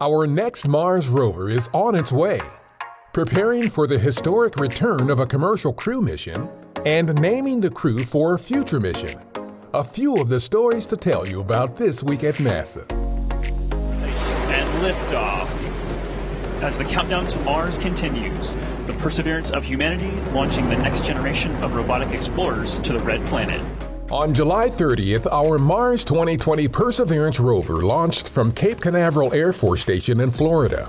Our next Mars rover is on its way, preparing for the historic return of a commercial crew mission and naming the crew for a future mission. A few of the stories to tell you about this week at NASA. And liftoff. As the countdown to Mars continues, the perseverance of humanity launching the next generation of robotic explorers to the Red Planet. On July 30th, our Mars 2020 Perseverance rover launched from Cape Canaveral Air Force Station in Florida.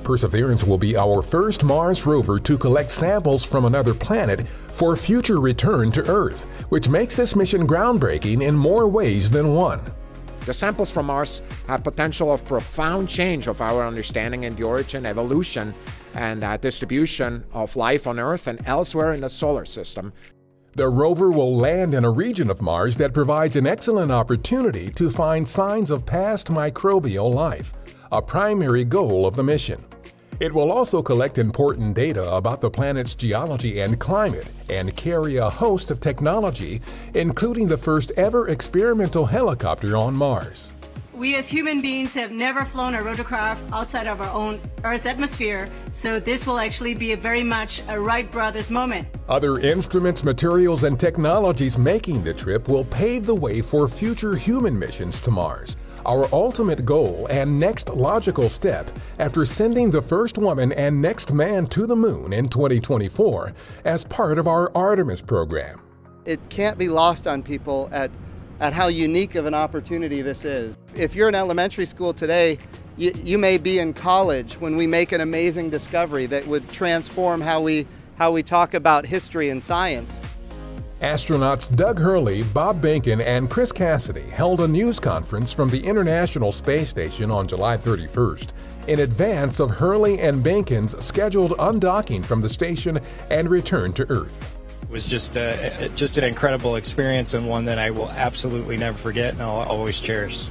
Perseverance will be our first Mars rover to collect samples from another planet for future return to Earth, which makes this mission groundbreaking in more ways than one. The samples from Mars have potential of profound change of our understanding in the origin, evolution, and distribution of life on Earth and elsewhere in the solar system. The rover will land in a region of Mars that provides an excellent opportunity to find signs of past microbial life, a primary goal of the mission. It will also collect important data about the planet's geology and climate and carry a host of technology, including the first ever experimental helicopter on Mars. We as human beings have never flown a rotorcraft outside of our own Earth's atmosphere, so this will actually be very much a Wright brothers moment. Other instruments, materials, and technologies making the trip will pave the way for future human missions to Mars, our ultimate goal and next logical step after sending the first woman and next man to the moon in 2024 as part of our Artemis program. It can't be lost on people at how unique of an opportunity this is. If you're in elementary school today, you may be in college when we make an amazing discovery that would transform how we talk about history and science. Astronauts Doug Hurley, Bob Behnken, and Chris Cassidy held a news conference from the International Space Station on July 31st in advance of Hurley and Behnken's scheduled undocking from the station and return to Earth. It was just an incredible experience and one that I will absolutely never forget and I'll always cherish.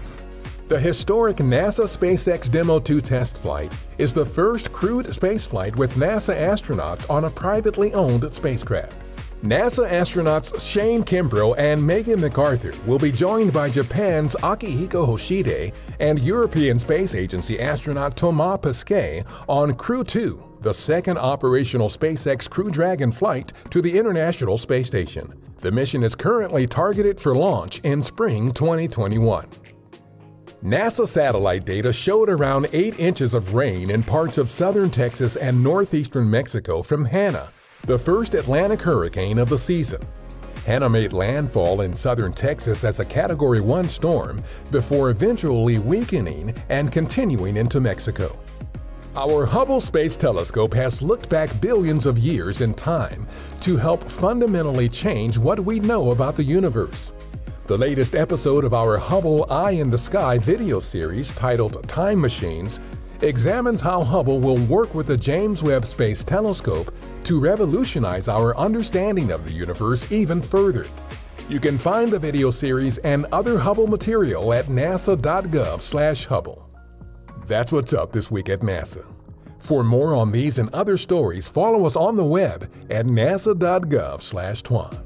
The historic NASA SpaceX Demo 2 test flight is the first crewed spaceflight with NASA astronauts on a privately owned spacecraft. NASA astronauts Shane Kimbrough and Megan MacArthur will be joined by Japan's Akihiko Hoshide and European Space Agency astronaut Thomas Pesquet on Crew 2, the second operational SpaceX Crew Dragon flight to the International Space Station. The mission is currently targeted for launch in spring 2021. NASA satellite data showed around 8 inches of rain in parts of southern Texas and northeastern Mexico from Hanna, the first Atlantic hurricane of the season. Hanna made landfall in southern Texas as a Category 1 storm before eventually weakening and continuing into Mexico. Our Hubble Space Telescope has looked back billions of years in time to help fundamentally change what we know about the universe. The latest episode of our Hubble Eye in the Sky video series, titled Time Machines, examines how Hubble will work with the James Webb Space Telescope to revolutionize our understanding of the universe even further. You can find the video series and other Hubble material at nasa.gov/Hubble. That's what's up this week at NASA. For more on these and other stories, follow us on the web at nasa.gov/Twan.